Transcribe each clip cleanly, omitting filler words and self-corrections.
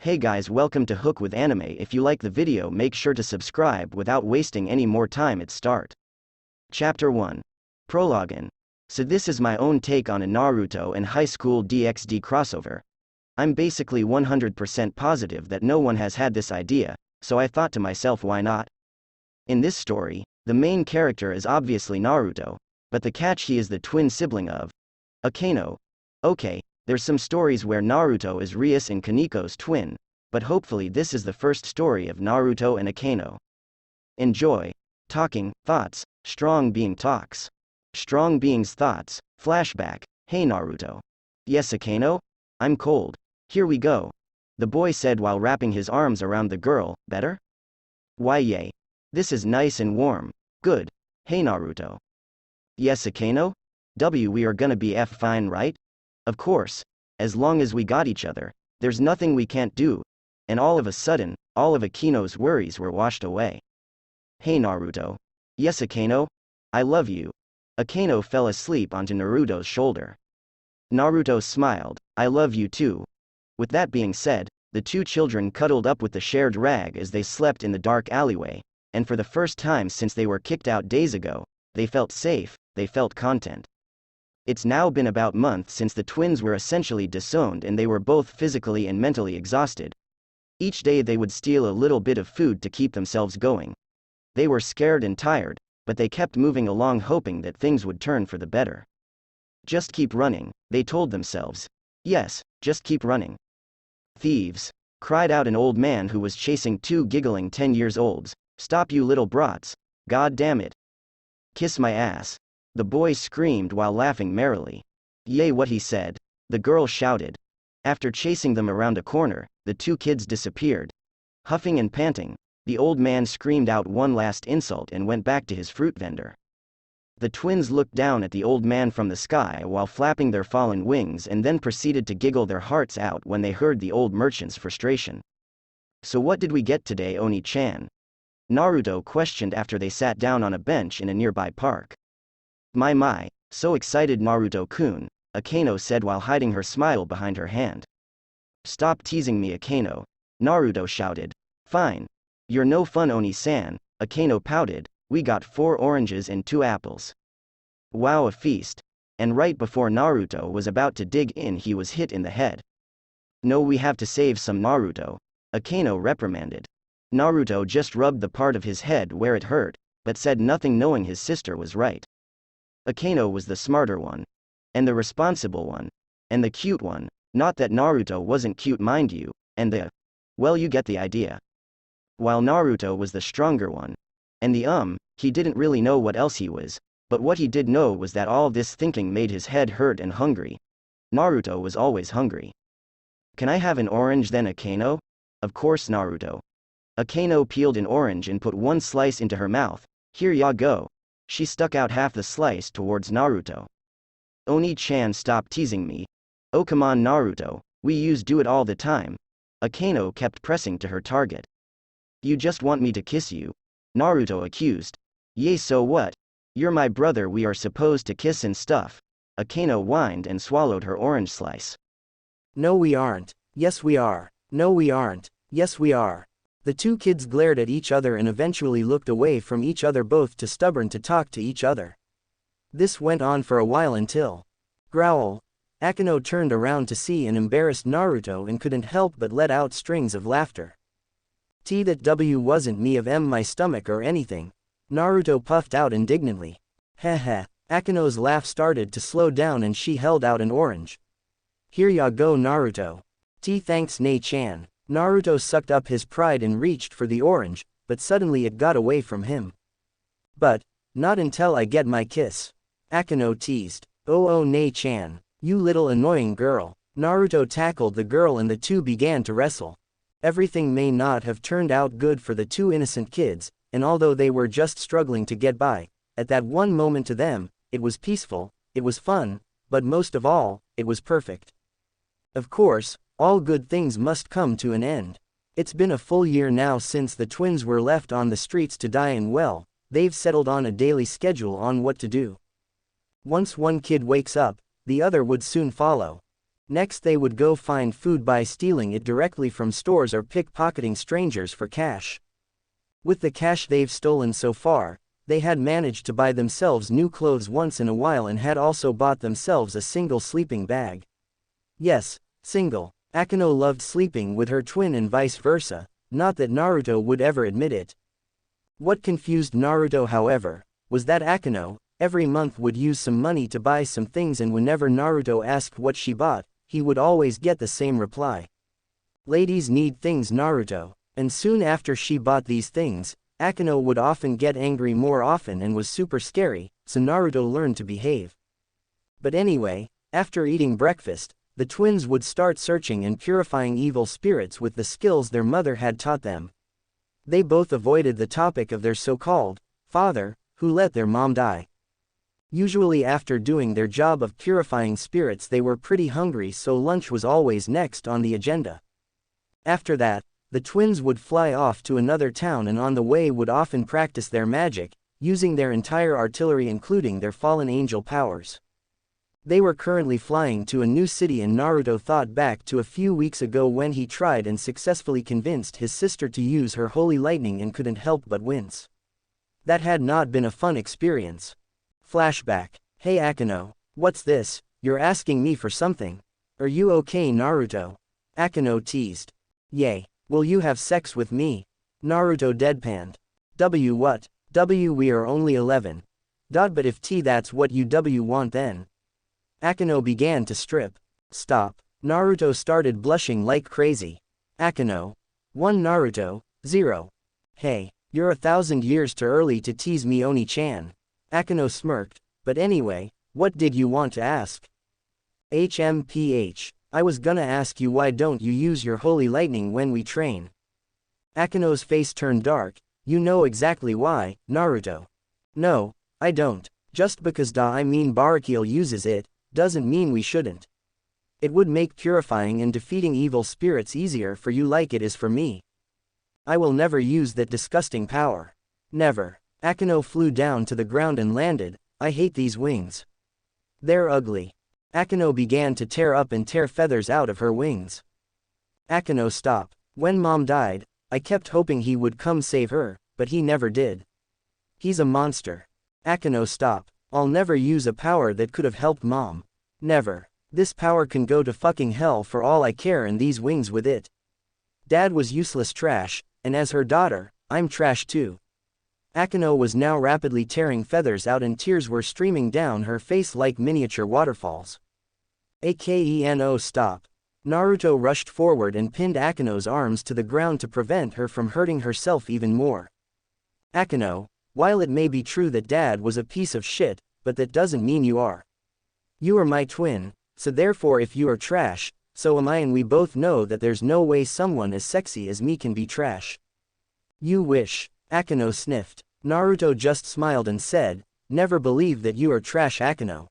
Hey guys, welcome to Hook with Anime. If you like the video, make sure to subscribe without wasting any more time. Let's start. Chapter 1. Prologue. So this is my own take on a Naruto and High School DxD crossover. I'm basically 100% positive that no one has had this idea, so I thought to myself, why not? In this story, the main character is obviously Naruto, but the catch, he is the twin sibling of Akeno. Okay, there's some stories where Naruto is Rias and Kaniko's twin, but hopefully this is the first story of Naruto and Akeno. Enjoy. Talking, thoughts, strong being talks. Strong being's thoughts, flashback. Hey Naruto. Yes Akeno? I'm cold. Here we go. The boy said while wrapping his arms around the girl. Better? Why yay. This is nice and warm. Good. Hey Naruto. Yes Akeno? We are gonna be fine, right? Of course. As long as we got each other, there's nothing we can't do. And all of a sudden, all of Akeno's worries were washed away. Hey Naruto. Yes Akeno? I love you. Akeno fell asleep onto Naruto's shoulder. Naruto smiled. I love you too. With that being said, the two children cuddled up with the shared rag as they slept in the dark alleyway, and for the first time since they were kicked out days ago, they felt safe, they felt content. It's now been about a month since the twins were essentially disowned and they were both physically and mentally exhausted. Each day they would steal a little bit of food to keep themselves going. They were scared and tired, but they kept moving along hoping that things would turn for the better. Just keep running, they told themselves. Yes, just keep running. Thieves! Cried out an old man who was chasing two giggling 10-year-olds. Stop you little brats! God damn it! Kiss my ass! The boy screamed while laughing merrily. Yay, what he said. The girl shouted. After chasing them around a corner, the two kids disappeared. Huffing and panting, the old man screamed out one last insult and went back to his fruit vendor. The twins looked down at the old man from the sky while flapping their fallen wings and then proceeded to giggle their hearts out when they heard the old merchant's frustration. So what did we get today, Oni-chan? Naruto questioned after they sat down on a bench in a nearby park. My, so excited Naruto-kun, Akeno said while hiding her smile behind her hand. Stop teasing me Akeno, Naruto shouted. Fine. You're no fun Oni-san, Akeno pouted. We got 4 oranges and 2 apples. Wow, a feast. And right before Naruto was about to dig in, he was hit in the head. No, we have to save some Naruto, Akeno reprimanded. Naruto just rubbed the part of his head where it hurt, but said nothing, knowing his sister was right. Akeno was the smarter one. And the responsible one. And the cute one. Not that Naruto wasn't cute, mind you, and well, you get the idea. While Naruto was the stronger one. And he didn't really know what else he was, but what he did know was that all this thinking made his head hurt and hungry. Naruto was always hungry. Can I have an orange then Akeno? Of course Naruto. Akeno peeled an orange and put one slice into her mouth. Here ya go. She stuck out half the slice towards Naruto. Oni-chan, stop teasing me. Oh come on Naruto, we do it all the time. Akeno kept pressing to her target. You just want me to kiss you? Naruto accused. Yay, so what? You're my brother, we are supposed to kiss and stuff. Akeno whined and swallowed her orange slice. No we aren't. Yes we are. No we aren't. Yes we are. The two kids glared at each other and eventually looked away from each other, both too stubborn to talk to each other. This went on for a while until, growl. Akeno turned around to see an embarrassed Naruto and couldn't help but let out strings of laughter. That wasn't me of my stomach or anything. Naruto puffed out indignantly. Heh. Akeno's laugh started to slow down and she held out an orange. Here ya go Naruto. Thanks Nei-chan. Naruto sucked up his pride and reached for the orange, but suddenly it got away from him. But, not until I get my kiss. Akeno teased. Oh Nei-chan, you little annoying girl. Naruto tackled the girl and the two began to wrestle. Everything may not have turned out good for the two innocent kids, and although they were just struggling to get by, at that one moment to them, it was peaceful, it was fun, but most of all, it was perfect. Of course, all good things must come to an end. It's been a full year now since the twins were left on the streets to die, and well, they've settled on a daily schedule on what to do. Once one kid wakes up, the other would soon follow. Next they would go find food by stealing it directly from stores or pickpocketing strangers for cash. With the cash they've stolen so far, they had managed to buy themselves new clothes once in a while and had also bought themselves a single sleeping bag. Yes, single. Akeno loved sleeping with her twin and vice versa, not that Naruto would ever admit it. What confused Naruto, however, was that Akeno, every month would use some money to buy some things, and whenever Naruto asked what she bought, he would always get the same reply. Ladies need things, Naruto. And soon after she bought these things, Akeno would often get angry more often and was super scary, so Naruto learned to behave. But anyway, after eating breakfast, the twins would start searching and purifying evil spirits with the skills their mother had taught them. They both avoided the topic of their so-called father, who let their mom die. Usually after doing their job of purifying spirits they were pretty hungry, so lunch was always next on the agenda. After that, the twins would fly off to another town and on the way would often practice their magic, using their entire artillery including their fallen angel powers. They were currently flying to a new city, and Naruto thought back to a few weeks ago when he tried and successfully convinced his sister to use her holy lightning and couldn't help but wince. That had not been a fun experience. Flashback. Hey Akeno, what's this? You're asking me for something. Are you okay, Naruto? Akeno teased. Yay. Will you have sex with me? Naruto deadpanned. W what? W we are only 11. But if T that's what you W want then. Akeno began to strip. Stop. Naruto started blushing like crazy. Akeno. 1 Naruto, 0. Hey, you're 1,000 years too early to tease me, Oni-chan. Akeno smirked. But anyway, what did you want to ask? HMPH. I was gonna ask you, why don't you use your holy lightning when we train? Akeno's face turned dark. You know exactly why, Naruto. No, I don't. Just because Barakiel uses it, doesn't mean we shouldn't. It would make purifying and defeating evil spirits easier for you like it is for me. I will never use that disgusting power. Never. Akeno flew down to the ground and landed. I hate these wings. They're ugly. Akeno began to tear up and tear feathers out of her wings. Akeno, stop. When Mom died, I kept hoping he would come save her, but he never did. He's a monster. Akeno, stop. I'll never use a power that could have helped Mom. Never. This power can go to fucking hell for all I care, and these wings with it. Dad was useless trash, and as her daughter, I'm trash too. Akeno was now rapidly tearing feathers out and tears were streaming down her face like miniature waterfalls. Akeno, stop. Naruto rushed forward and pinned Akeno's arms to the ground to prevent her from hurting herself even more. Akeno, while it may be true that Dad was a piece of shit, but that doesn't mean you are. You are my twin, so therefore if you are trash, so am I, and we both know that there's no way someone as sexy as me can be trash. You wish. Akeno sniffed. Naruto just smiled and said, never believe that you are trash, Akeno.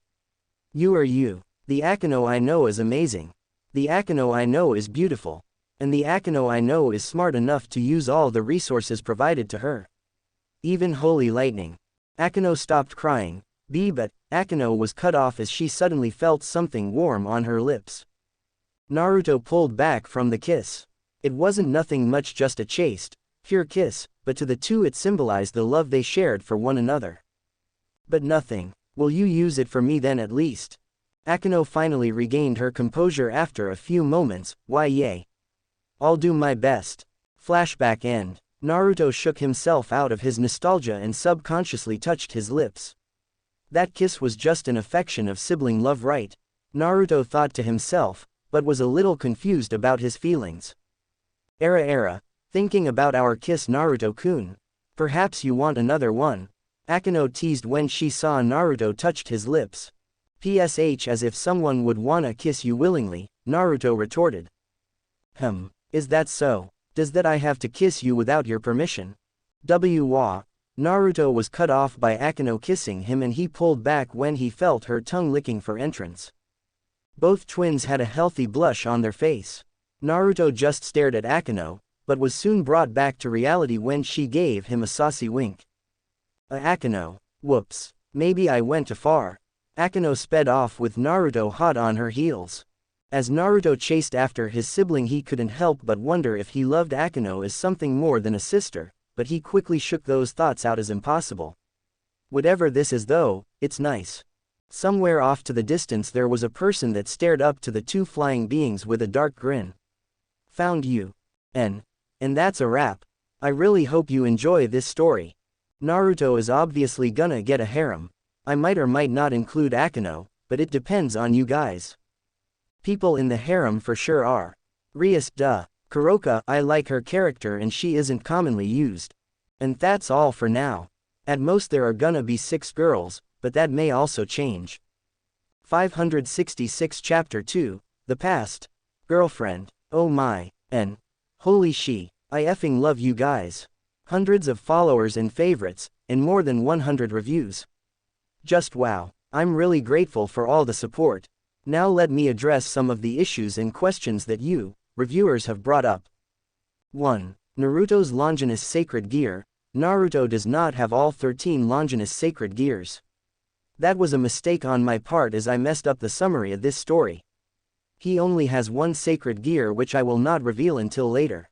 You are you. The Akeno I know is amazing. The Akeno I know is beautiful. And the Akeno I know is smart enough to use all the resources provided to her. Even holy lightning. Akeno stopped crying. But Akeno was cut off as she suddenly felt something warm on her lips. Naruto pulled back from the kiss. It wasn't nothing much, just a chaste, pure kiss, but to the two it symbolized the love they shared for one another. But nothing. Will you use it for me then at least? Akeno finally regained her composure after a few moments. Why, yay. I'll do my best. Flashback end. Naruto shook himself out of his nostalgia and subconsciously touched his lips. That kiss was just an affection of sibling love, right? Naruto thought to himself, but was a little confused about his feelings. Era, thinking about our kiss, Naruto-kun. Perhaps you want another one. Akeno teased when she saw Naruto touched his lips. PSH, as if someone would wanna kiss you willingly, Naruto retorted. Is that so? Does that I have to kiss you without your permission? Wah. Naruto was cut off by Akeno kissing him and he pulled back when he felt her tongue licking for entrance. Both twins had a healthy blush on their face. Naruto just stared at Akeno, but was soon brought back to reality when she gave him a saucy wink. Akeno. Whoops. Maybe I went too far. Akeno sped off with Naruto hot on her heels. As Naruto chased after his sibling, he couldn't help but wonder if he loved Akeno as something more than a sister, but he quickly shook those thoughts out as impossible. Whatever this is though, it's nice. Somewhere off to the distance there was a person that stared up to the two flying beings with a dark grin. Found you. And that's a wrap. I really hope you enjoy this story. Naruto is obviously gonna get a harem. I might or might not include Akeno, but it depends on you guys. People in the harem for sure are. Rias, duh. Kuroka, I like her character and she isn't commonly used. And that's all for now. At most there are gonna be 6 girls, but that may also change. 566 Chapter 2, The Past. Girlfriend. Oh my. And holy she. I effing love you guys. Hundreds of followers and favorites, and more than 100 reviews. Just wow. I'm really grateful for all the support. Now let me address some of the issues and questions that you, reviewers, have brought up. 1. Naruto's Longinus Sacred Gear. Naruto does not have all 13 Longinus Sacred Gears. That was a mistake on my part as I messed up the summary of this story. He only has one Sacred Gear which I will not reveal until later.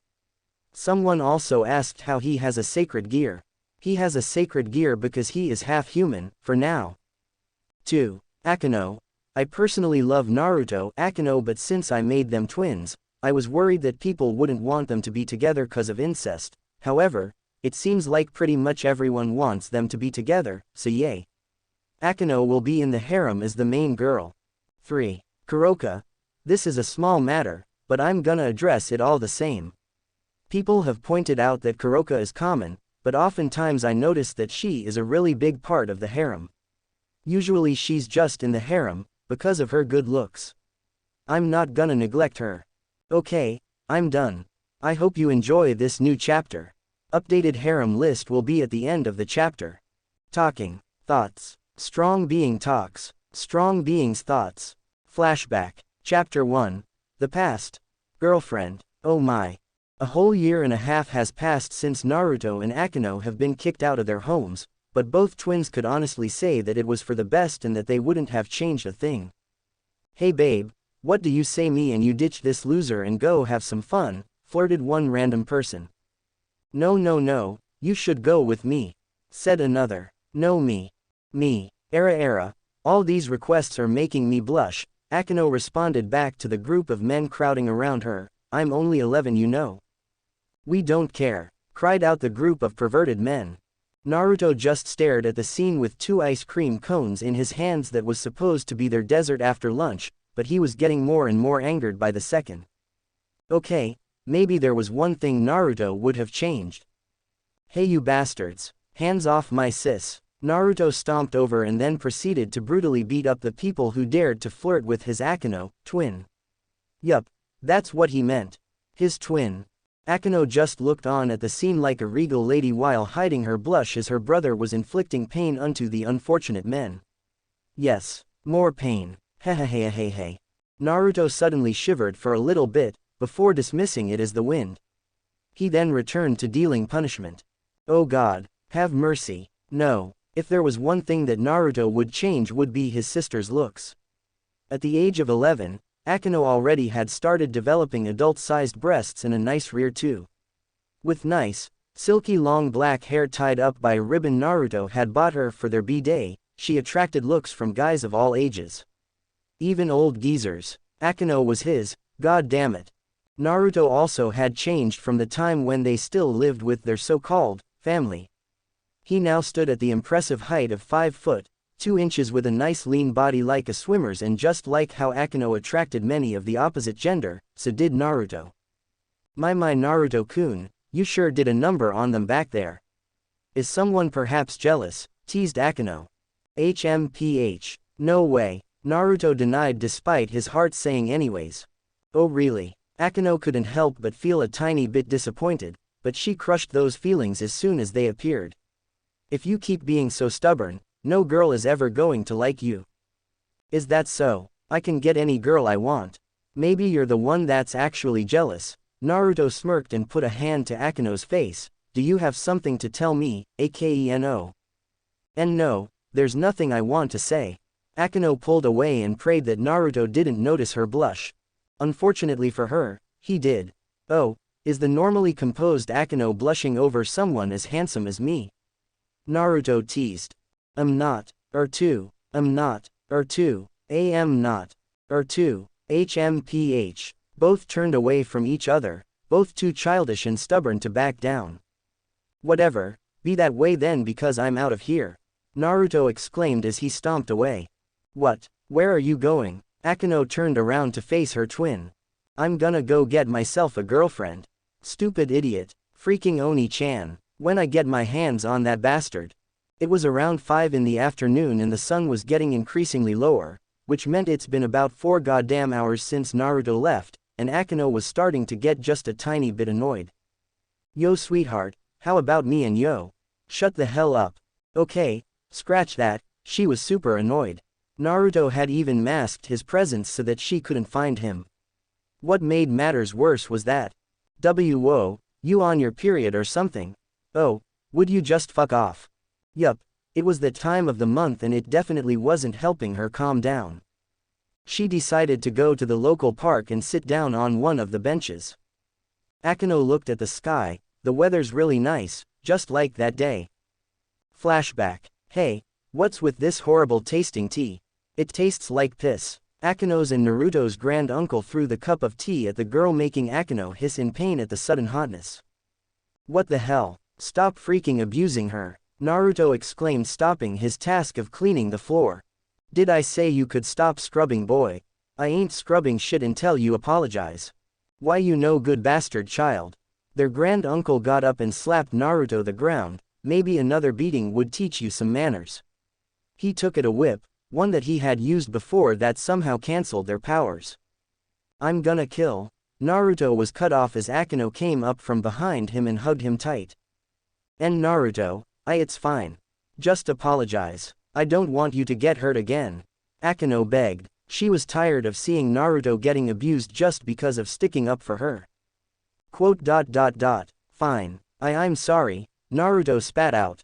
Someone also asked how he has a Sacred Gear. He has a Sacred Gear because he is half human, for now. 2. Akeno. I personally love Naruto, Akeno, but since I made them twins, I was worried that people wouldn't want them to be together cause of incest. However, it seems like pretty much everyone wants them to be together, so yay. Akeno will be in the harem as the main girl. 3. Kuroka. This is a small matter, but I'm gonna address it all the same. People have pointed out that Kuroka is common, but oftentimes I notice that she is a really big part of the harem. Usually she's just in the harem because of her good looks. I'm not gonna neglect her. Okay, I'm done. I hope you enjoy this new chapter. Updated harem list will be at the end of the chapter. Talking. Thoughts. Strong being talks. Strong being's thoughts. Flashback. Chapter 1. The Past. Girlfriend. Oh my. A whole year and a half has passed since Naruto and Akeno have been kicked out of their homes, but both twins could honestly say that it was for the best and that they wouldn't have changed a thing. Hey babe, what do you say me and you ditch this loser and go have some fun, flirted one random person. No, you should go with me, said another. No me. Era, all these requests are making me blush, Akeno responded back to the group of men crowding around her. I'm only 11, you know. We don't care, cried out the group of perverted men. Naruto just stared at the scene with 2 ice cream cones in his hands that was supposed to be their dessert after lunch, but he was getting more and more angered by the second. Okay, maybe there was one thing Naruto would have changed. Hey you bastards, hands off my sis. Naruto stomped over and then proceeded to brutally beat up the people who dared to flirt with his Akeno, twin. Yup, that's what he meant. His twin. Akeno just looked on at the scene like a regal lady while hiding her blush as her brother was inflicting pain unto the unfortunate men. Yes, more pain. Hehehehehe. Naruto suddenly shivered for a little bit, before dismissing it as the wind. He then returned to dealing punishment. Oh God, have mercy. No, if there was one thing that Naruto would change would be his sister's looks. At the age of 11, Akeno already had started developing adult-sized breasts and a nice rear too. With nice, silky long black hair tied up by a ribbon Naruto had bought her for their b-day, she attracted looks from guys of all ages. Even old geezers. Akeno was his, god damn it. Naruto also had changed from the time when they still lived with their so-called family. He now stood at the impressive height of 5 foot, 2 inches with a nice lean body like a swimmer's, and just like how Akeno attracted many of the opposite gender, so did Naruto. My Naruto-kun, you sure did a number on them back there. Is someone perhaps jealous, teased Akeno. HMPH. No way, Naruto denied despite his heart saying anyways. Oh really? Akeno couldn't help but feel a tiny bit disappointed, but she crushed those feelings as soon as they appeared. If you keep being so stubborn, no girl is ever going to like you. Is that so? I can get any girl I want. Maybe you're the one that's actually jealous. Naruto smirked and put a hand to Akeno's face. Do you have something to tell me, Akeno? And no, there's nothing I want to say. Akeno pulled away and prayed that Naruto didn't notice her blush. Unfortunately for her, he did. Oh, is the normally composed Akeno blushing over someone as handsome as me? Naruto teased. I'm not. Two. I'm not. Two. Am not. Two. HMPH. Both turned away from each other, both too childish and stubborn to back down. Whatever, be that way then because I'm out of here, Naruto exclaimed as he stomped away. What? Where are you going? Akeno turned around to face her twin. I'm gonna go get myself a girlfriend. Stupid idiot. Freaking Oni-chan. When I get my hands on that bastard. It was around 5 in the afternoon and the sun was getting increasingly lower, which meant it's been about 4 goddamn hours since Naruto left, and Akeno was starting to get just a tiny bit annoyed. Yo sweetheart, how about me and yo? Shut the hell up. Okay, scratch that, she was super annoyed. Naruto had even masked his presence so that she couldn't find him. What made matters worse was that. Whoa, you on your period or something? Oh, would you just fuck off? Yup, it was that time of the month and it definitely wasn't helping her calm down. She decided to go to the local park and sit down on one of the benches. Akeno looked at the sky, the weather's really nice, just like that day. Flashback. Hey, what's with this horrible tasting tea? It tastes like piss. Akeno's and Naruto's grand uncle threw the cup of tea at the girl, making Akeno hiss in pain at the sudden hotness. What the hell? Stop freaking abusing her, Naruto exclaimed, stopping his task of cleaning the floor. Did I say you could stop scrubbing, boy? I ain't scrubbing shit until you apologize. Why, you no good bastard child. Their grand uncle got up and slapped Naruto the ground. Maybe another beating would teach you some manners. He took it a whip, one that he had used before that somehow cancelled their powers. I'm gonna kill. Naruto was cut off as Akeno came up from behind him and hugged him tight. And Naruto, it's fine. Just apologize. I don't want you to get hurt again. Akeno begged. She was tired of seeing Naruto getting abused just because of sticking up for her. Quote. Fine. I'm sorry, Naruto spat out.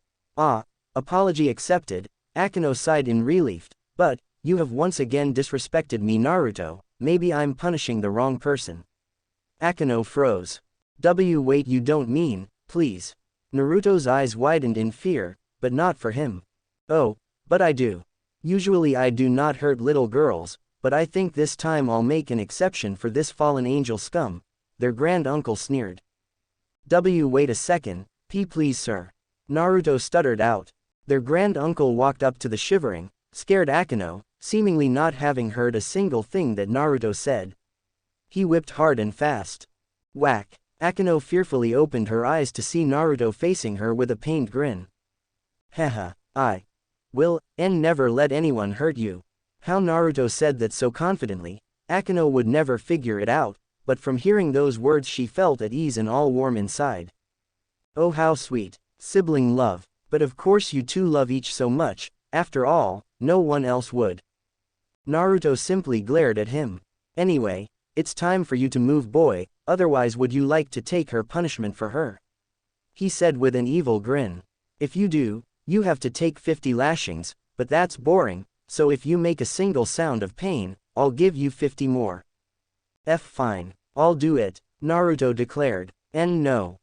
Apology accepted, Akeno sighed in relief. But, you have once again disrespected me, Naruto. Maybe I'm punishing the wrong person. Akeno froze. Wait, you don't mean, please. Naruto's eyes widened in fear, but not for him. Oh, but I do. Usually I do not hurt little girls, but I think this time I'll make an exception for this fallen angel scum, their grand uncle sneered. Wait a second, please sir. Naruto stuttered out. Their grand uncle walked up to the shivering, scared Akeno, seemingly not having heard a single thing that Naruto said. He whipped hard and fast. Whack. Akeno fearfully opened her eyes to see Naruto facing her with a pained grin. Haha, I will never let anyone hurt you. How Naruto said that so confidently, Akeno would never figure it out, but from hearing those words she felt at ease and all warm inside. Oh, how sweet. Sibling love. But of course you two love each so much, after all, no one else would. Naruto simply glared at him. Anyway, it's time for you to move, boy, otherwise would you like to take her punishment for her? He said with an evil grin. If you do, you have to take 50 lashings, but that's boring, so if you make a single sound of pain, I'll give you 50 more. Fine. I'll do it, Naruto declared. And no,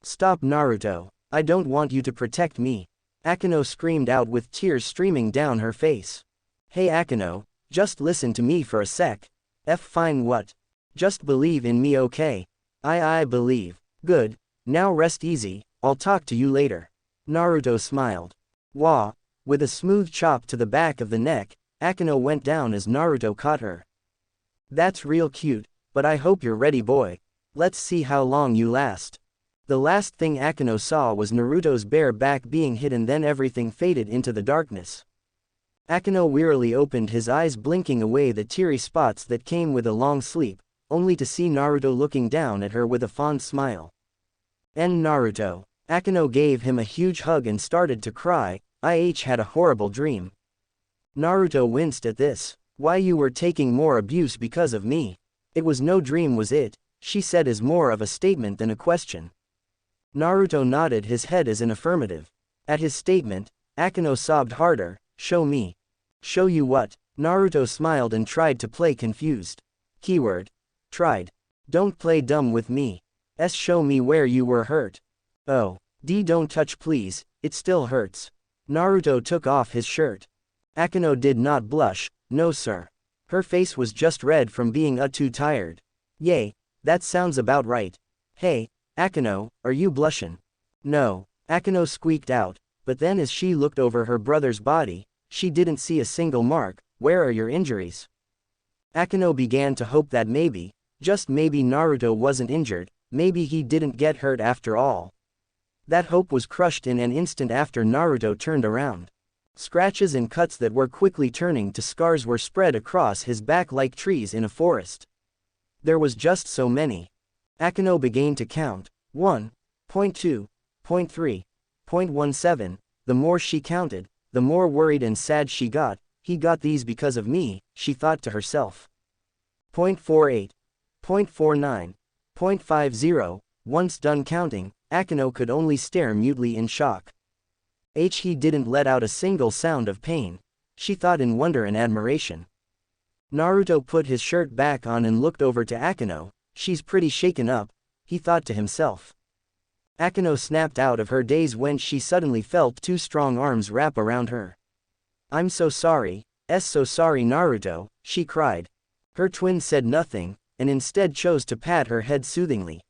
stop, Naruto. I don't want you to protect me. Akeno screamed out with tears streaming down her face. Hey Akeno, just listen to me for a sec. Fine what? Just believe in me, okay? I believe. Good. Now rest easy, I'll talk to you later. Naruto smiled. Wah. With a smooth chop to the back of the neck, Akeno went down as Naruto caught her. That's real cute, but I hope you're ready, boy. Let's see how long you last. The last thing Akeno saw was Naruto's bare back being hit, and then everything faded into the darkness. Akeno wearily opened his eyes, blinking away the teary spots that came with a long sleep, only to see Naruto looking down at her with a fond smile. And Naruto. Akeno gave him a huge hug and started to cry. Had a horrible dream. Naruto winced at this. Why, you were taking more abuse because of me. It was no dream, was it? She said as more of a statement than a question. Naruto nodded his head as an affirmative. At his statement, Akeno sobbed harder. Show me. Show you what? Naruto smiled and tried to play confused. Keyword. Tried. Don't play dumb with me. Show me where you were hurt. Oh. Don't touch please, it still hurts. Naruto took off his shirt. Akeno did not blush, no sir. Her face was just red from being too tired. Yay, that sounds about right. Hey, Akeno, are you blushin'? No, Akeno squeaked out, but then as she looked over her brother's body, she didn't see a single mark. Where are your injuries? Akeno began to hope that maybe, just maybe Naruto wasn't injured, maybe he didn't get hurt after all. That hope was crushed in an instant after Naruto turned around. Scratches and cuts that were quickly turning to scars were spread across his back like trees in a forest. There was just so many. Akeno began to count. 1, 0.2, 0.3, 0.17. The more she counted, the more worried and sad she got. He got these because of me, she thought to herself. 0.48, 0.49, 0.50. Once done counting, Akeno could only stare mutely in shock. He didn't let out a single sound of pain. She thought in wonder and admiration. Naruto put his shirt back on and looked over to Akeno. She's pretty shaken up, he thought to himself. Akeno snapped out of her daze when she suddenly felt two strong arms wrap around her. I'm so sorry, so sorry Naruto, she cried. Her twin said nothing, and instead chose to pat her head soothingly.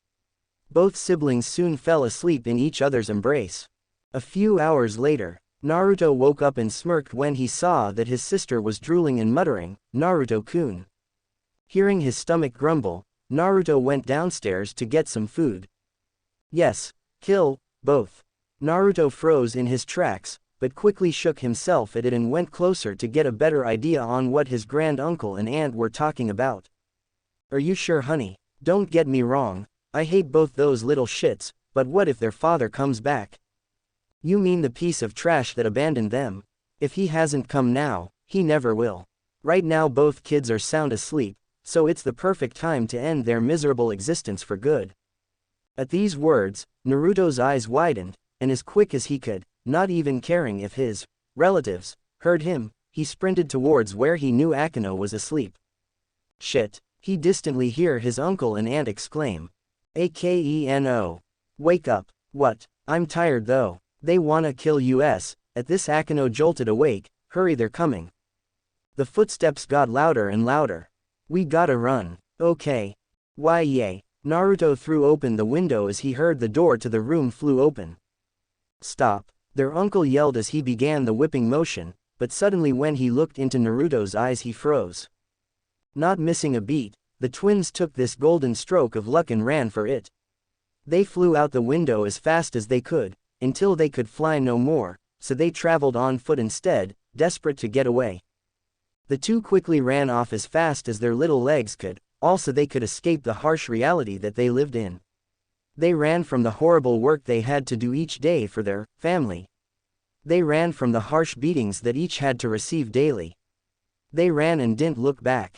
Both siblings soon fell asleep in each other's embrace. A few hours later, Naruto woke up and smirked when he saw that his sister was drooling and muttering, Naruto-kun. Hearing his stomach grumble, Naruto went downstairs to get some food. Yes, kill, both. Naruto froze in his tracks, but quickly shook himself at it and went closer to get a better idea on what his grand uncle and aunt were talking about. Are you sure, honey? Don't get me wrong, I hate both those little shits, but what if their father comes back? You mean the piece of trash that abandoned them? If he hasn't come now, he never will. Right now both kids are sound asleep, so it's the perfect time to end their miserable existence for good. At these words, Naruto's eyes widened, and as quick as he could, not even caring if his relatives heard him, he sprinted towards where he knew Akeno was asleep. Shit, he distantly hear his uncle and aunt exclaim. Akeno. Wake up, what? I'm tired though. They wanna kill us. At this Akeno jolted awake. Hurry, they're coming. The footsteps got louder and louder. We gotta run. Okay. Why yay. Naruto threw open the window as he heard the door to the room flew open. Stop. Their uncle yelled as he began the whipping motion, but suddenly when he looked into Naruto's eyes he froze. Not missing a beat, the twins took this golden stroke of luck and ran for it. They flew out the window as fast as they could, until they could fly no more, so they traveled on foot instead, desperate to get away. The two quickly ran off as fast as their little legs could, also they could escape the harsh reality that they lived in. They ran from the horrible work they had to do each day for their family. They ran from the harsh beatings that each had to receive daily. They ran and didn't look back.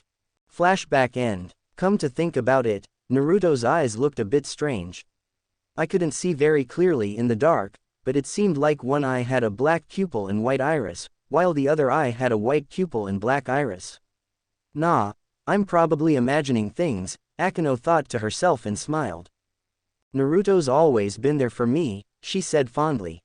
Flashback end. Come to think about it, Naruto's eyes looked a bit strange. I couldn't see very clearly in the dark, but it seemed like one eye had a black pupil and white iris, while the other eye had a white pupil and black iris. Nah, I'm probably imagining things, Akeno thought to herself and smiled. Naruto's always been there for me, she said fondly.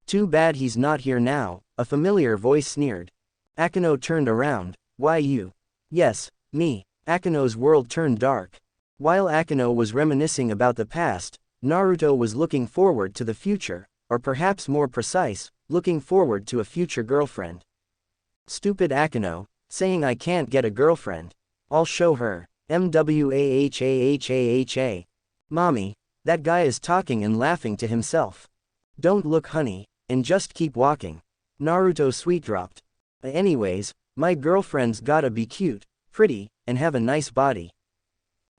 Too bad he's not here now, a familiar voice sneered. Akeno turned around. Why you? Yes, me. Akeno's world turned dark. While Akeno was reminiscing about the past, Naruto was looking forward to the future, or perhaps more precise, looking forward to a future girlfriend. Stupid Akeno, saying I can't get a girlfriend. I'll show her. MWAHAHAHA. Mommy, that guy is talking and laughing to himself. Don't look, honey, and just keep walking. Naruto sweet dropped. Anyways, my girlfriend's gotta be cute, pretty, and have a nice body.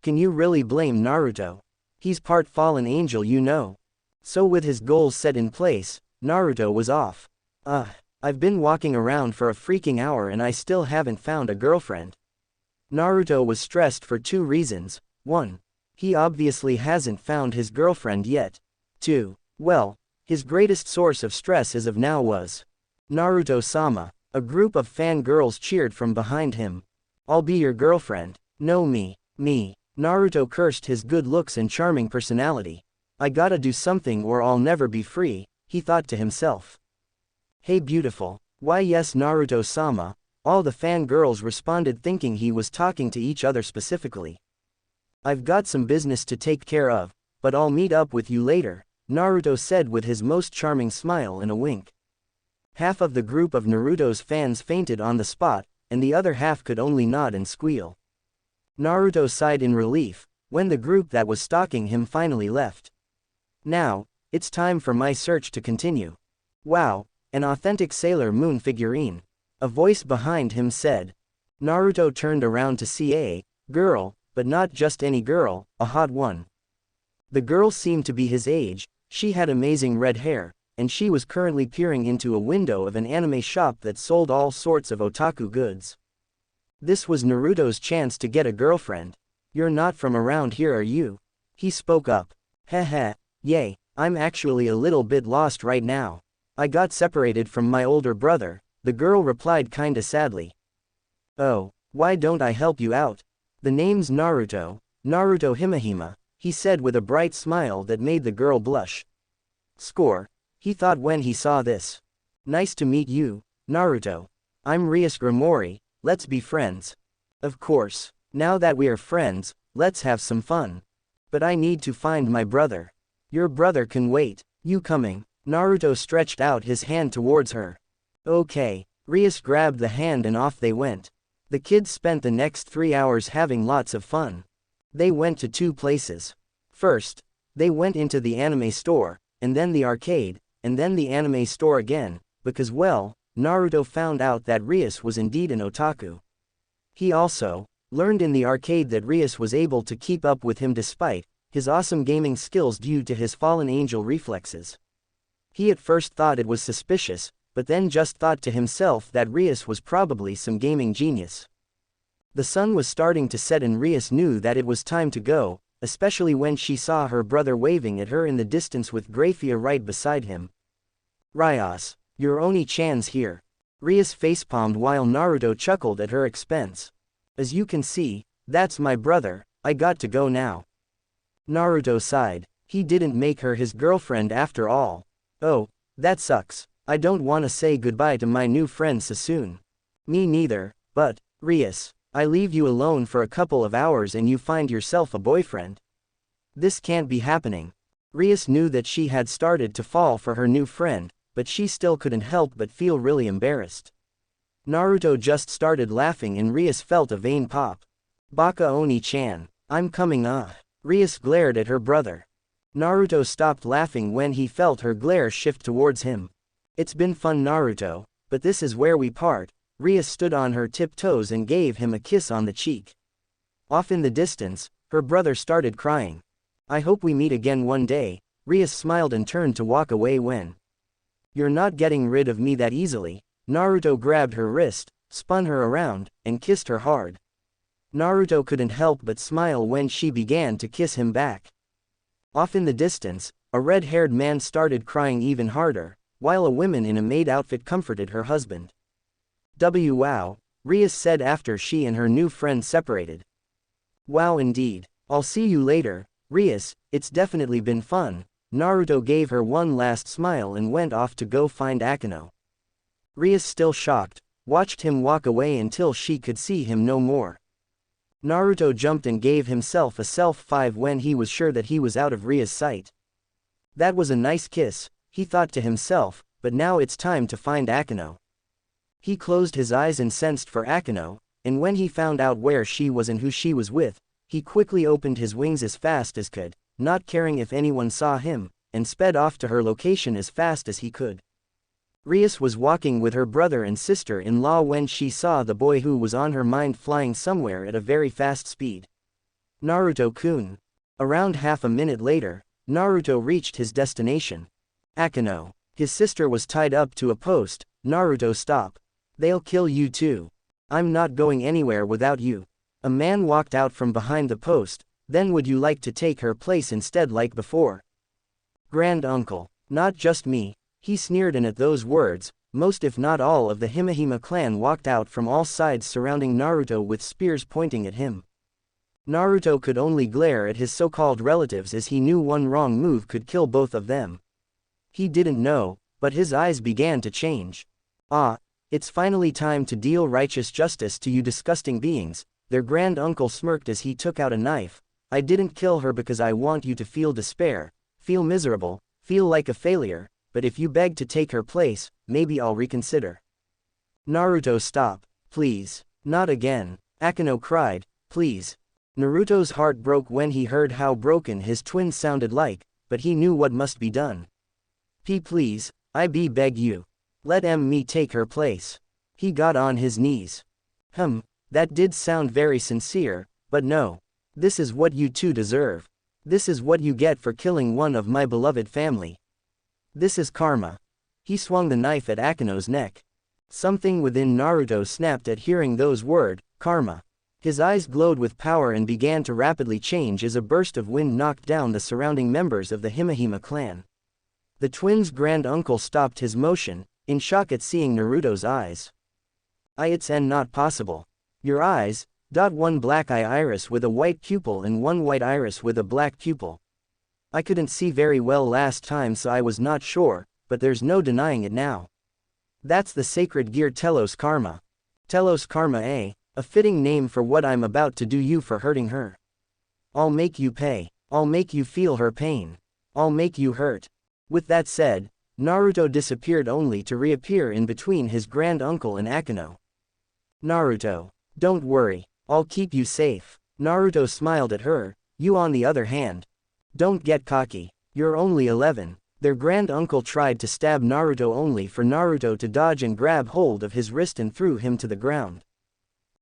Can you really blame Naruto? He's part fallen angel, you know. So with his goals set in place, Naruto was off. I've been walking around for a freaking hour and I still haven't found a girlfriend. Naruto was stressed for two reasons. 1. He obviously hasn't found his girlfriend yet. 2. Well, his greatest source of stress as of now was Naruto-sama. A group of fangirls cheered from behind him. I'll be your girlfriend. Know me. Me. Naruto cursed his good looks and charming personality. I gotta do something or I'll never be free, he thought to himself. Hey beautiful. Why yes Naruto-sama, all the fangirls responded thinking he was talking to each other specifically. I've got some business to take care of, but I'll meet up with you later, Naruto said with his most charming smile and a wink. Half of the group of Naruto's fans fainted on the spot, and the other half could only nod and squeal. Naruto sighed in relief, when the group that was stalking him finally left. Now, it's time for my search to continue. Wow, an authentic Sailor Moon figurine. A voice behind him said. Naruto turned around to see a girl, but not just any girl, a hot one. The girl seemed to be his age, she had amazing red hair, and she was currently peering into a window of an anime shop that sold all sorts of otaku goods. This was Naruto's chance to get a girlfriend. You're not from around here, are you? He spoke up. Heh, yay, I'm actually a little bit lost right now. I got separated from my older brother, the girl replied kinda sadly. Oh, why don't I help you out? The name's Naruto, Naruto Himehime, he said with a bright smile that made the girl blush. Score, he thought when he saw this. Nice to meet you, Naruto. I'm Rias Grimori, let's be friends. Of course, now that we are friends, let's have some fun. But I need to find my brother. Your brother can wait, you coming? Naruto stretched out his hand towards her. Okay, Rias grabbed the hand and off they went. The kids spent the next 3 hours having lots of fun. They went to 2 places. First, they went into the anime store, and then the arcade, and then the anime store again, because well, Naruto found out that Rias was indeed an otaku. He also learned in the arcade that Rias was able to keep up with him despite his awesome gaming skills due to his fallen angel reflexes. He at first thought it was suspicious, but then just thought to himself that Rias was probably some gaming genius. The sun was starting to set and Rias knew that it was time to go, especially when she saw her brother waving at her in the distance with Grafia right beside him. Rias, your Oni-chan's here. Rias facepalmed while Naruto chuckled at her expense. As you can see, that's my brother, I got to go now. Naruto sighed, he didn't make her his girlfriend after all. Oh, that sucks, I don't wanna say goodbye to my new friend so soon. Me neither, but, Rias, I leave you alone for a couple of hours and you find yourself a boyfriend. This can't be happening. Rias knew that she had started to fall for her new friend, but she still couldn't help but feel really embarrassed. Naruto just started laughing and Rias felt a vein pop. Baka Oni-chan, I'm coming Rias glared at her brother. Naruto stopped laughing when he felt her glare shift towards him. It's been fun Naruto, but this is where we part. Rias stood on her tiptoes and gave him a kiss on the cheek. Off in the distance, her brother started crying. I hope we meet again one day, Rias smiled and turned to walk away when. You're not getting rid of me that easily. Naruto grabbed her wrist, spun her around, and kissed her hard. Naruto couldn't help but smile when she began to kiss him back. Off in the distance, a red-haired man started crying even harder, while a woman in a maid outfit comforted her husband. Wow, Rias said after she and her new friend separated. Wow indeed, I'll see you later, Rias, it's definitely been fun. Naruto gave her one last smile and went off to go find Akeno. Rias, still shocked, watched him walk away until she could see him no more. Naruto jumped and gave himself a self-5 when he was sure that he was out of Rias' sight. That was a nice kiss, he thought to himself, but now it's time to find Akeno. He closed his eyes and sensed for Akeno, and when he found out where she was and who she was with, he quickly opened his wings as fast as could, not caring if anyone saw him, and sped off to her location as fast as he could. Rias was walking with her brother and sister-in-law when she saw the boy who was on her mind flying somewhere at a very fast speed. Naruto-kun. Around half a minute later, Naruto reached his destination. Akeno. His sister was tied up to a post. Naruto, stop. They'll kill you too. I'm not going anywhere without you. A man walked out from behind the post. Then would you like to take her place instead like before? Grand uncle. Not just me. He sneered, and at those words, most if not all of the Himehime clan walked out from all sides surrounding Naruto with spears pointing at him. Naruto could only glare at his so-called relatives as he knew one wrong move could kill both of them. He didn't know, but his eyes began to change. Ah, it's finally time to deal righteous justice to you disgusting beings, their grand uncle smirked as he took out a knife. I didn't kill her because I want you to feel despair, feel miserable, feel like a failure, but if you beg to take her place, maybe I'll reconsider. Naruto, stop, please, not again, Akeno cried, please. Naruto's heart broke when he heard how broken his twins sounded like, but he knew what must be done. Please, I beg you. Let me take her place. He got on his knees. That did sound very sincere, but no. This is what you two deserve. This is what you get for killing one of my beloved family. This is karma. He swung the knife at Akeno's neck. Something within Naruto snapped at hearing those words, karma. His eyes glowed with power and began to rapidly change as a burst of wind knocked down the surrounding members of the Himehime clan. The twins' grand uncle stopped his motion, in shock at seeing Naruto's eyes. It's not possible. Your eyes, one black iris with a white pupil and one white iris with a black pupil. I couldn't see very well last time so I was not sure, but there's no denying it now. That's the sacred gear Telos Karma. Telos Karma, a fitting name for what I'm about to do you for hurting her. I'll make you pay. I'll make you feel her pain. I'll make you hurt. With that said, Naruto disappeared only to reappear in between his grand uncle and Akeno. Naruto, don't worry, I'll keep you safe. Naruto smiled at her. You on the other hand. Don't get cocky. You're only 11. Their grand uncle tried to stab Naruto only for Naruto to dodge and grab hold of his wrist and threw him to the ground.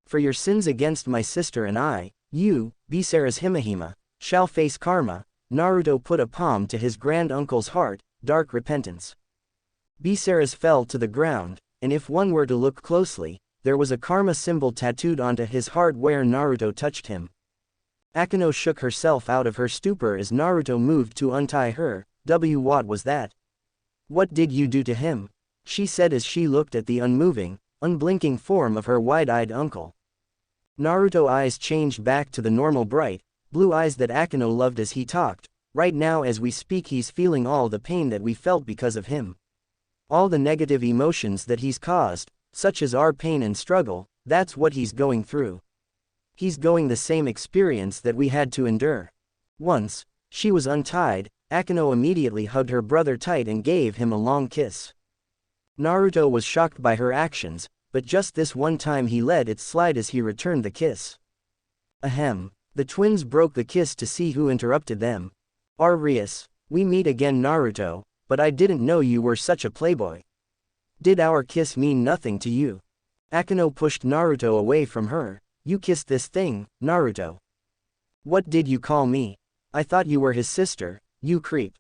For your sins against my sister and I, you, Bisera's Himehime, shall face karma. Naruto put a palm to his grand uncle's heart, dark repentance. Bisera's fell to the ground, and if one were to look closely, there was a karma symbol tattooed onto his heart where Naruto touched him. Akeno shook herself out of her stupor as Naruto moved to untie her. What was that? What did you do to him? She said as she looked at the unmoving, unblinking form of her wide-eyed uncle. Naruto's eyes changed back to the normal bright, blue eyes that Akeno loved as he talked. Right now as we speak he's feeling all the pain that we felt because of him. All the negative emotions that he's caused, such as our pain and struggle, that's what he's going through. He's going the same experience that we had to endure. Once she was untied, Akeno immediately hugged her brother tight and gave him a long kiss. Naruto was shocked by her actions, but just this one time he let it slide as he returned the kiss. Ahem. The twins broke the kiss to see who interrupted them. Rias, we meet again Naruto, but I didn't know you were such a playboy. Did our kiss mean nothing to you? Akeno pushed Naruto away from her. You kissed this thing, Naruto. What did you call me? I thought you were his sister, you creep.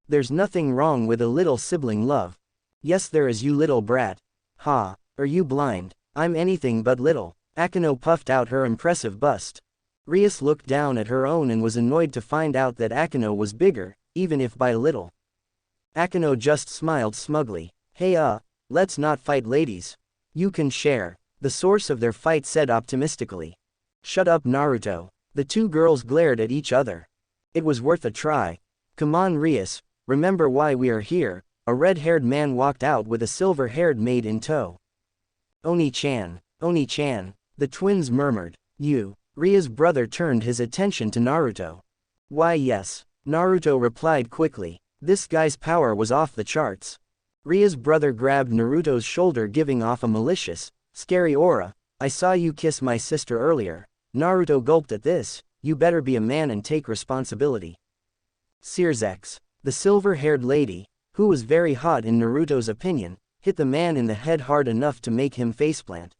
There's nothing wrong with a little sibling love. Yes there is you little brat. Ha, are you blind? I'm anything but little. Akeno puffed out her impressive bust. Rias looked down at her own and was annoyed to find out that Akeno was bigger, even if by little. Akeno just smiled smugly. Hey let's not fight ladies. You can share. The source of their fight said optimistically. Shut up Naruto. The two girls glared at each other. It was worth a try. Come on Rias, remember why we are here. A red-haired man walked out with a silver-haired maid in tow. Oni-chan, Oni-chan, the twins murmured. You. Ria's brother turned his attention to Naruto. Why yes, Naruto replied quickly. This guy's power was off the charts. Ria's brother grabbed Naruto's shoulder giving off a malicious, scary aura. I saw you kiss my sister earlier. Naruto gulped at this. You better be a man and take responsibility. Circex, the silver-haired lady, who was very hot in Naruto's opinion, hit the man in the head hard enough to make him faceplant.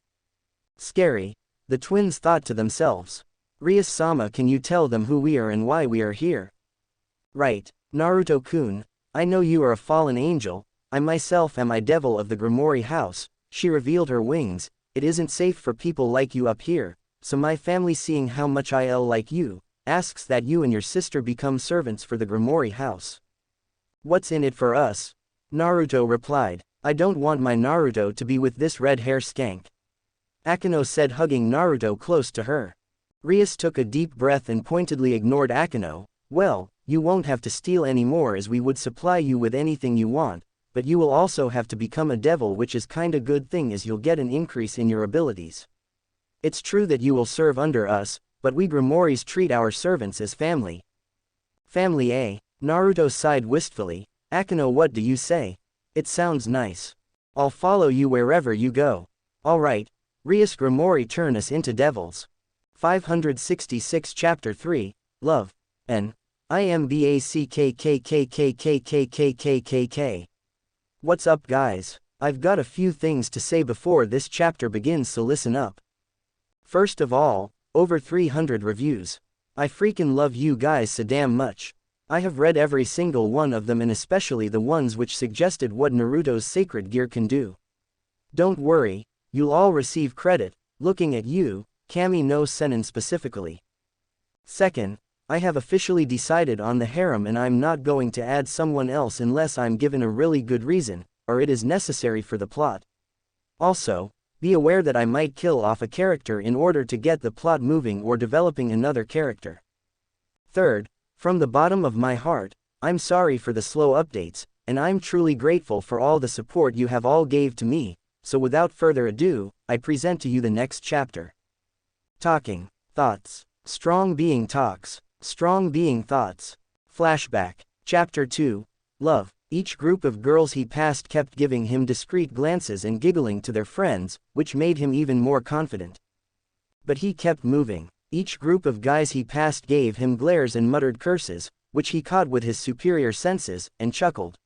Scary, the twins thought to themselves. Rias-sama, can you tell them who we are and why we are here? Right, Naruto-kun, I know you are a fallen angel, I myself am a devil of the Grimoire house. She revealed her wings. It isn't safe for people like you up here, so my family, seeing how much I like you, asks that you and your sister become servants for the Grimoire house. What's in it for us? Naruto replied. I don't want my Naruto to be with this red hair skank. Akeno said, hugging Naruto close to her. Rias took a deep breath and pointedly ignored Akeno. Well, you won't have to steal anymore as we would supply you with anything you want, but you will also have to become a devil, which is kinda good thing as you'll get an increase in your abilities. It's true that you will serve under us, but we Grimoires treat our servants as family. Family, eh? Naruto sighed wistfully. Akeno, what do you say? It sounds nice. I'll follow you wherever you go. Alright. Rias Grimoire turn us into devils. 566 Chapter 3, Love. N. IMBACKKKKKKKKKKK. What's up guys? I've got a few things to say before this chapter begins, so listen up. First of all, over 300 reviews. I freaking love you guys so damn much. I have read every single one of them, and especially the ones which suggested what Naruto's sacred gear can do. Don't worry, you'll all receive credit, looking at you, Kami no Senin specifically. Second, I have officially decided on the harem, and I'm not going to add someone else unless I'm given a really good reason, or it is necessary for the plot. Also, be aware that I might kill off a character in order to get the plot moving or developing another character. Third, from the bottom of my heart, I'm sorry for the slow updates, and I'm truly grateful for all the support you have all gave to me, so without further ado, I present to you the next chapter. Talking. Thoughts. Strong Being Talks. Strong Being Thoughts. Flashback. Chapter 2. Love. Each group of girls he passed kept giving him discreet glances and giggling to their friends, which made him even more confident. But he kept moving. Each group of guys he passed gave him glares and muttered curses, which he caught with his superior senses, and chuckled.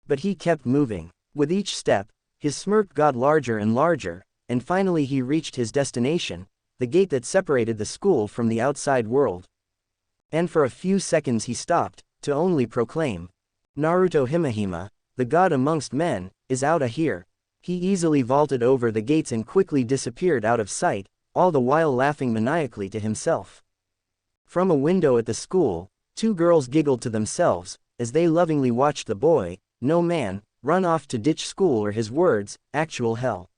But he kept moving. With each step, his smirk got larger and larger, and finally he reached his destination, the gate that separated the school from the outside world. And for a few seconds he stopped, to only proclaim, Naruto Himehime, the god amongst men, is outta here. He easily vaulted over the gates and quickly disappeared out of sight, all the while laughing maniacally to himself. From a window at the school, two girls giggled to themselves, as they lovingly watched the boy, no man, run off to ditch school or his words, actual hell.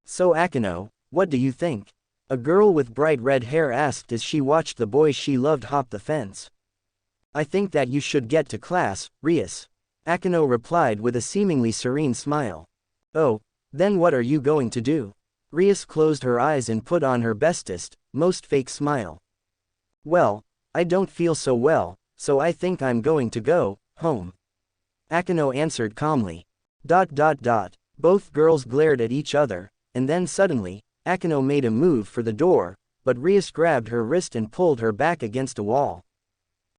So Akeno, what do you think? A girl with bright red hair asked as she watched the boy she loved hop the fence. I think that you should get to class, Rias. Akeno replied with a seemingly serene smile. Oh, then what are you going to do? Rias closed her eyes and put on her bestest, most fake smile. Well, I don't feel so well, so I think I'm going to go home. Akeno answered calmly. Both girls glared at each other, and then suddenly, Akeno made a move for the door, but Rias grabbed her wrist and pulled her back against a wall.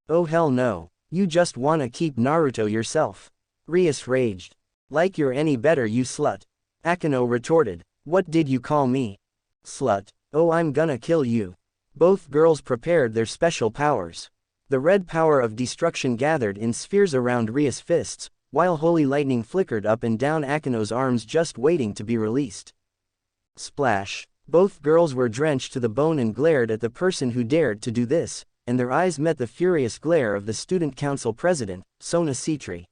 Oh hell no, you just wanna keep Naruto yourself. Rias raged. Like you're any better, you slut. Akeno retorted. What did you call me? Slut. Oh, I'm gonna kill you. Both girls prepared their special powers. The red power of destruction gathered in spheres around Rias' fists, while holy lightning flickered up and down Akeno's arms, just waiting to be released. Splash. Both girls were drenched to the bone and glared at the person who dared to do this, and their eyes met the furious glare of the student council president, Sona Citri.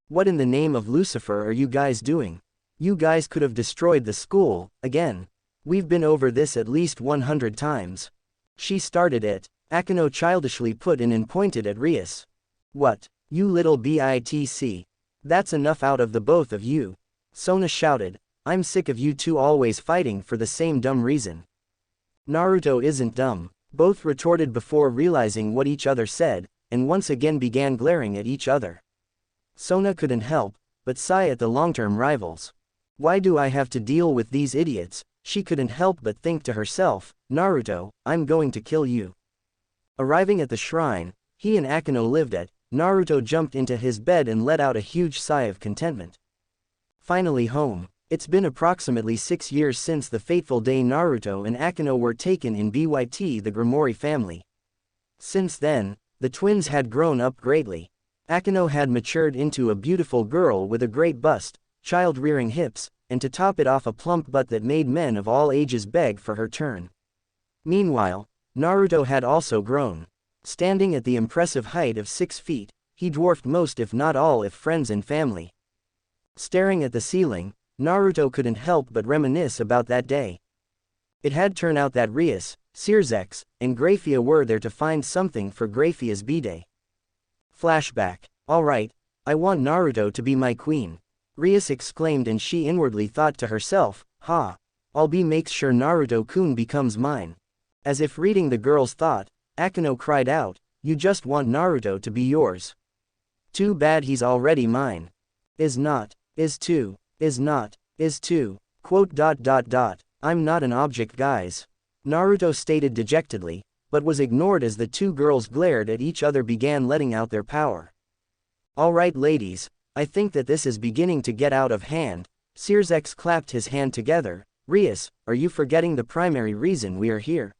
What in the name of Lucifer are you guys doing? You guys could have destroyed the school, again. We've been over this at least 100 times. She started it, Akeno childishly put in and pointed at Rias. What, you little bitch. That's enough out of the both of you. Sona shouted, I'm sick of you two always fighting for the same dumb reason. Naruto isn't dumb, both retorted before realizing what each other said, and once again began glaring at each other. Sona couldn't help but sigh at the long-term rivals. Why do I have to deal with these idiots? She couldn't help but think to herself, Naruto, I'm going to kill you. Arriving at the shrine he and Akeno lived at, Naruto jumped into his bed and let out a huge sigh of contentment. Finally home. It's been approximately 6 years since the fateful day Naruto and Akeno were taken in BYT the Grimoire family. Since then, the twins had grown up greatly. Akeno had matured into a beautiful girl with a great bust, child-rearing hips, and to top it off a plump butt that made men of all ages beg for her turn. Meanwhile, Naruto had also grown. Standing at the impressive height of 6 feet, he dwarfed most if not all of friends and family. Staring at the ceiling, Naruto couldn't help but reminisce about that day. It had turned out that Rias, Sears and Graphia were there to find something for Graphia's b-day. Flashback. Alright, I want Naruto to be my queen. Rias exclaimed, and she inwardly thought to herself, ha, I'll make sure Naruto-kun becomes mine. As if reading the girl's thought, Akeno cried out, you just want Naruto to be yours. Too bad he's already mine. Is not, is to, is not, is to, quote. I'm not an object, guys. Naruto stated dejectedly, but was ignored as the two girls glared at each other, began letting out their power. Alright ladies, I think that this is beginning to get out of hand. Sears clapped his hand together. Rias, are you forgetting the primary reason we are here?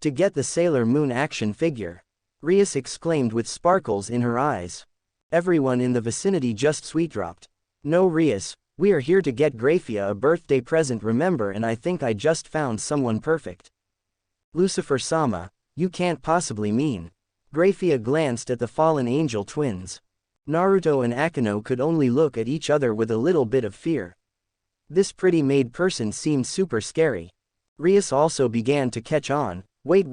To get the Sailor Moon action figure. Rias exclaimed with sparkles in her eyes. Everyone in the vicinity just sweet-dropped. No Rias, we are here to get Graphia a birthday present, remember, and I think I just found someone perfect. Lucifer-sama, you can't possibly mean. Graphia glanced at the fallen angel twins. Naruto and Akeno could only look at each other with a little bit of fear. This pretty made person seemed super scary. Rias also began to catch on. Wait.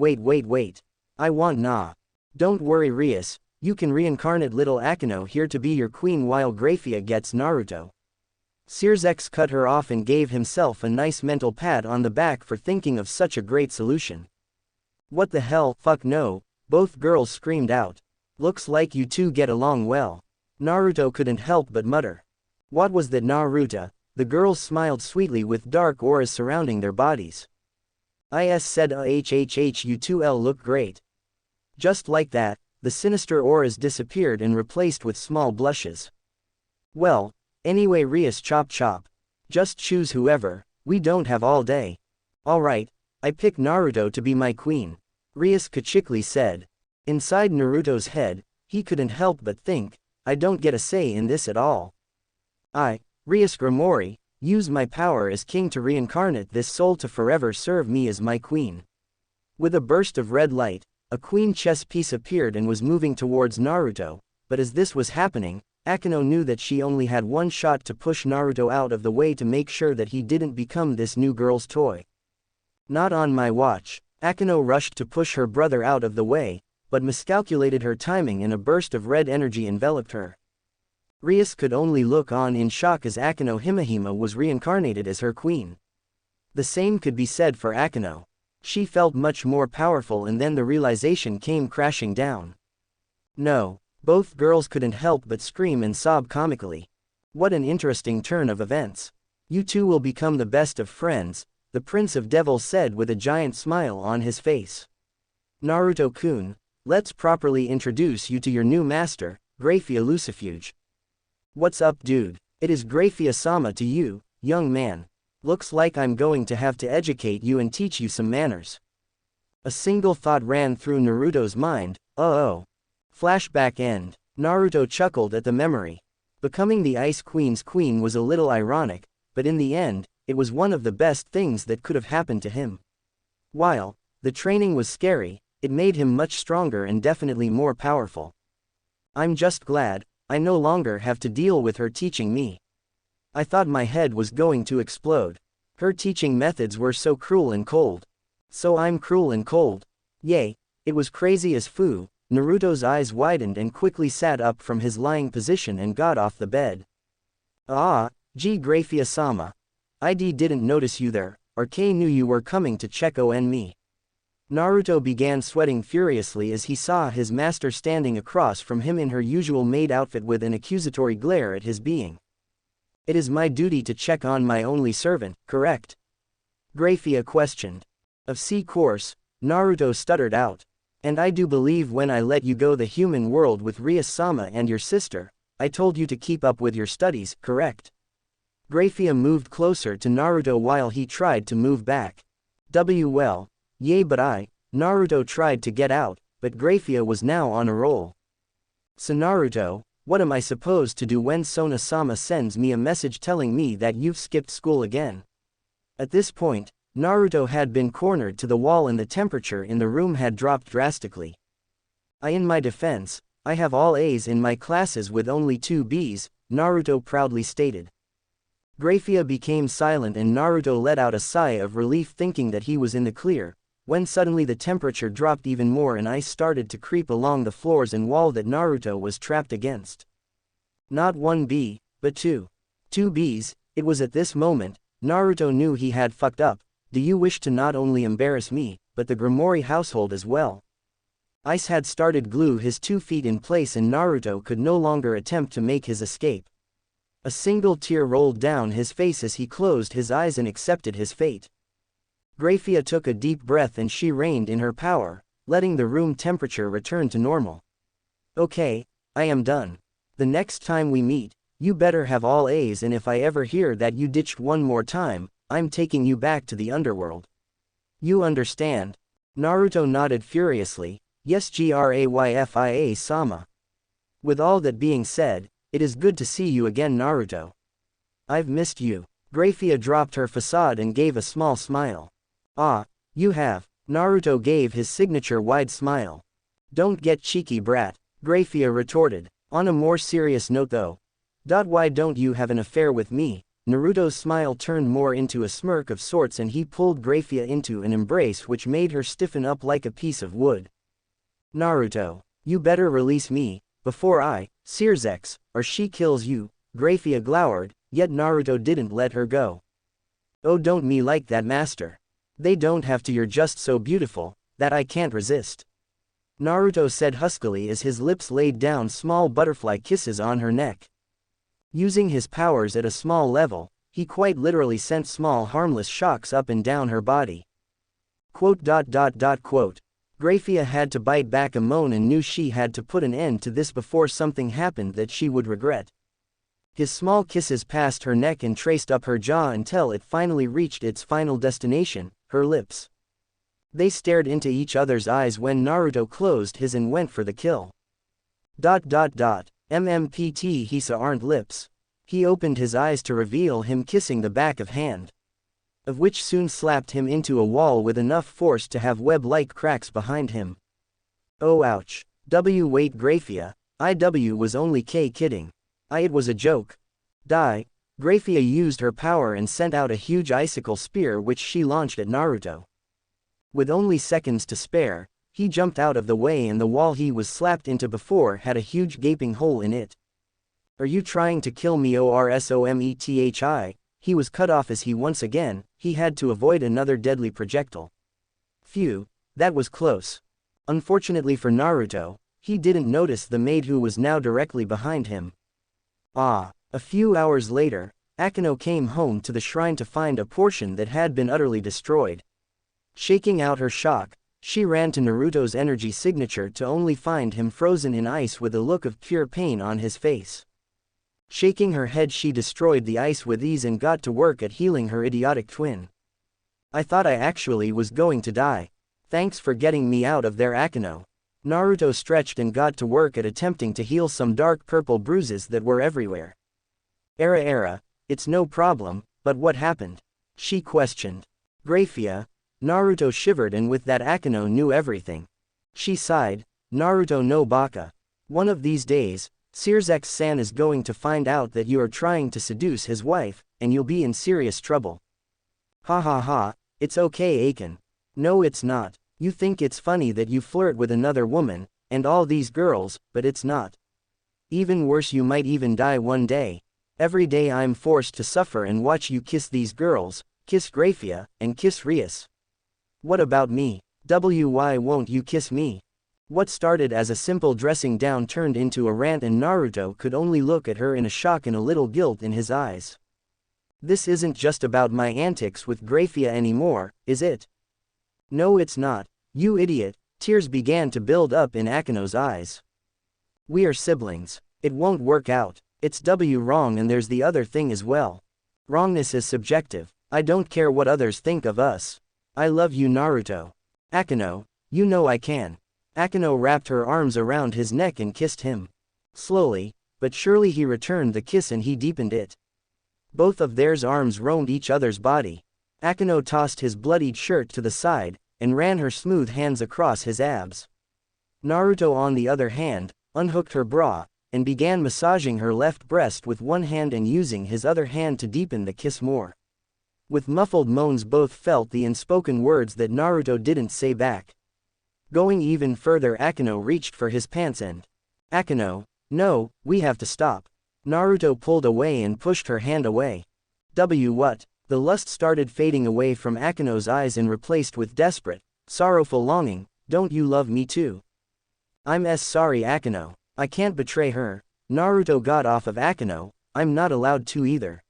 I want Na. Don't worry Rias, you can reincarnate little Akeno here to be your queen while Graphia gets Naruto. Sears cut her off and gave himself a nice mental pat on the back for thinking of such a great solution. What the hell, fuck no, both girls screamed out. Looks like you two get along well. Naruto couldn't help but mutter. What was that, Naruto? The girls smiled sweetly with dark auras surrounding their bodies. Is said you two look great. Just like that, the sinister auras disappeared and replaced with small blushes. Well, anyway Rias, chop. Just choose whoever, we don't have all day. Alright, I pick Naruto to be my queen. Rias Kachikli said. Inside Naruto's head, he couldn't help but think, I don't get a say in this at all. I, Rias Grimori, use my power as king to reincarnate this soul to forever serve me as my queen. With a burst of red light, a queen chess piece appeared and was moving towards Naruto, but as this was happening, Akeno knew that she only had one shot to push Naruto out of the way to make sure that he didn't become this new girl's toy. Not on my watch. Akeno rushed to push her brother out of the way, but miscalculated her timing and a burst of red energy enveloped her. Rias could only look on in shock as Akeno Himehime was reincarnated as her queen. The same could be said for Akeno. She felt much more powerful, and then the realization came crashing down. No, both girls couldn't help but scream and sob comically. What an interesting turn of events. You two will become the best of friends, the Prince of Devils said with a giant smile on his face. Naruto-kun, let's properly introduce you to your new master, Graphia Lucifuge. What's up, dude? It is Graphia-sama to you, young man. Looks like I'm going to have to educate you and teach you some manners. A single thought ran through Naruto's mind, oh. Flashback end. Naruto chuckled at the memory. Becoming the Ice Queen's queen was a little ironic, but in the end, it was one of the best things that could have happened to him. While the training was scary, it made him much stronger and definitely more powerful. I'm just glad I no longer have to deal with her teaching me. I thought my head was going to explode. Her teaching methods were so cruel and cold. So I'm cruel and cold. Yay, it was crazy as foo. Naruto's eyes widened and quickly sat up from his lying position and got off the bed. Gee Graphia-sama. I didn't notice you there, or K knew you were coming to check on me. Naruto began sweating furiously as he saw his master standing across from him in her usual maid outfit with an accusatory glare at his being. It is my duty to check on my only servant, correct? Graphia questioned. Of course, Naruto stuttered out. And I do believe when I let you go the human world with Rias-sama and your sister, I told you to keep up with your studies, correct? Graphia moved closer to Naruto while he tried to move back. Well, yay, but Naruto tried to get out, but Graphia was now on a roll. So Naruto, what am I supposed to do when Sona-sama sends me a message telling me that you've skipped school again? At this point, Naruto had been cornered to the wall and the temperature in the room had dropped drastically. In my defense, I have all A's in my classes with only 2 B's, Naruto proudly stated. Graphia became silent and Naruto let out a sigh of relief thinking that he was in the clear, when suddenly the temperature dropped even more and ice started to creep along the floors and wall that Naruto was trapped against. Not one bee, but two. 2 bees. It was at this moment, Naruto knew he had fucked up. Do you wish to not only embarrass me, but the Grimoire household as well? Ice had started glue his 2 feet in place and Naruto could no longer attempt to make his escape. A single tear rolled down his face as he closed his eyes and accepted his fate. Grafia took a deep breath and she reined in her power, letting the room temperature return to normal. Okay, I am done. The next time we meet, you better have all A's, and if I ever hear that you ditched one more time, I'm taking you back to the underworld. You understand? Naruto nodded furiously. Yes, Grayfia-sama. With all that being said, it is good to see you again, Naruto. I've missed you. Grafia dropped her facade and gave a small smile. Ah, you have. Naruto gave his signature wide smile. Don't get cheeky, brat, Grafia retorted. On a more serious note though. Why don't you have an affair with me? Naruto's smile turned more into a smirk of sorts and he pulled Grafia into an embrace which made her stiffen up like a piece of wood. Naruto, you better release me, before I, Searsex, or she kills you, Grafia glowered, yet Naruto didn't let her go. Oh, don't me like that, master. They don't have to, you're just so beautiful, that I can't resist. Naruto said huskily as his lips laid down small butterfly kisses on her neck. Using his powers at a small level, he quite literally sent small harmless shocks up and down her body. Grafia had to bite back a moan and knew she had to put an end to this before something happened that she would regret. His small kisses passed her neck and traced up her jaw until it finally reached its final destination, her lips. They stared into each other's eyes when Naruto closed his and went for the kill. MMPT Hisa aren't lips. He opened his eyes to reveal him kissing the back of hand. Of which soon slapped him into a wall with enough force to have web-like cracks behind him. Oh ouch. Wait, Grafia, IW was only kidding. It was a joke. Grafia used her power and sent out a huge icicle spear which she launched at Naruto. With only seconds to spare, he jumped out of the way and the wall he was slapped into before had a huge gaping hole in it. Are you trying to kill me, ORSOMETHI? He was cut off as he had to avoid another deadly projectile. Phew, that was close. Unfortunately for Naruto, he didn't notice the maid who was now directly behind him. A few hours later, Akeno came home to the shrine to find a portion that had been utterly destroyed. Shaking out her shock, she ran to Naruto's energy signature to only find him frozen in ice with a look of pure pain on his face. Shaking her head, she destroyed the ice with ease and got to work at healing her idiotic twin. I thought I actually was going to die. Thanks for getting me out of there, Akeno. Naruto stretched and got to work at attempting to heal some dark purple bruises that were everywhere. It's no problem, but what happened? She questioned. Grafia. Naruto shivered, and with that Akeno knew everything. She sighed. Naruto no baka. One of these days, Searsex-san is going to find out that you are trying to seduce his wife, and you'll be in serious trouble. Ha ha ha, it's okay, Akon. No, it's not. You think it's funny that you flirt with another woman, and all these girls, but it's not. Even worse, you might even die one day. Every day I'm forced to suffer and watch you kiss these girls, kiss Grafia, and kiss Rias. What about me? Why won't you kiss me? What started as a simple dressing down turned into a rant, and Naruto could only look at her in a shock and a little guilt in his eyes. This isn't just about my antics with Grafia anymore, is it? No, it's not. You idiot. Tears began to build up in Akeno's eyes. We are siblings. It won't work out. It's wrong, and there's the other thing as well. Wrongness is subjective. I don't care what others think of us. I love you, Naruto. Akeno, you know I can. Akeno wrapped her arms around his neck and kissed him. Slowly, but surely he returned the kiss and he deepened it. Both of their arms roamed each other's body. Akeno tossed his bloodied shirt to the side, and ran her smooth hands across his abs. Naruto, on the other hand, unhooked her bra, and began massaging her left breast with one hand and using his other hand to deepen the kiss more. With muffled moans both felt the unspoken words that Naruto didn't say back. Going even further, Akeno reached for his pants and... Akeno, no, we have to stop. Naruto pulled away and pushed her hand away. What? The lust started fading away from Akeno's eyes and replaced with desperate, sorrowful longing. Don't you love me too? I'm sorry Akeno. I can't betray her. Naruto got off of Akeno. I'm not allowed to either.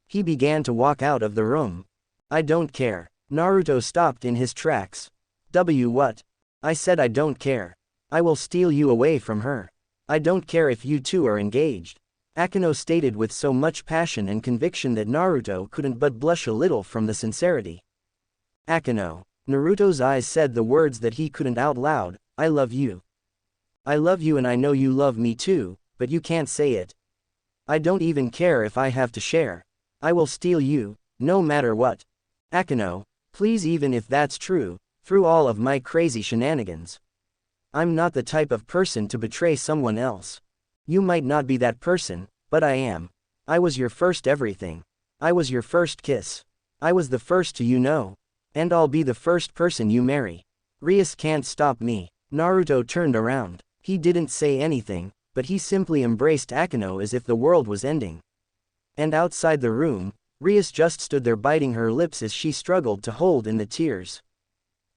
He began to walk out of the room. I don't care. Naruto stopped in his tracks. What? I said I don't care. I will steal you away from her. I don't care if you two are engaged. Akeno stated with so much passion and conviction that Naruto couldn't but blush a little from the sincerity. Akeno. Naruto's eyes said the words that he couldn't out loud. I love you. I love you and I know you love me too, but you can't say it. I don't even care if I have to share. I will steal you, no matter what. Akeno, please, even if that's true, through all of my crazy shenanigans. I'm not the type of person to betray someone else. You might not be that person, but I am. I was your first everything. I was your first kiss. I was the first to and I'll be the first person you marry. Rias can't stop me. Naruto turned around. He didn't say anything, but he simply embraced Akeno as if the world was ending. And outside the room, Rias just stood there biting her lips as she struggled to hold in the tears.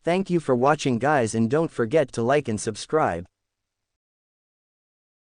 Thank you for watching guys, and don't forget to like and subscribe.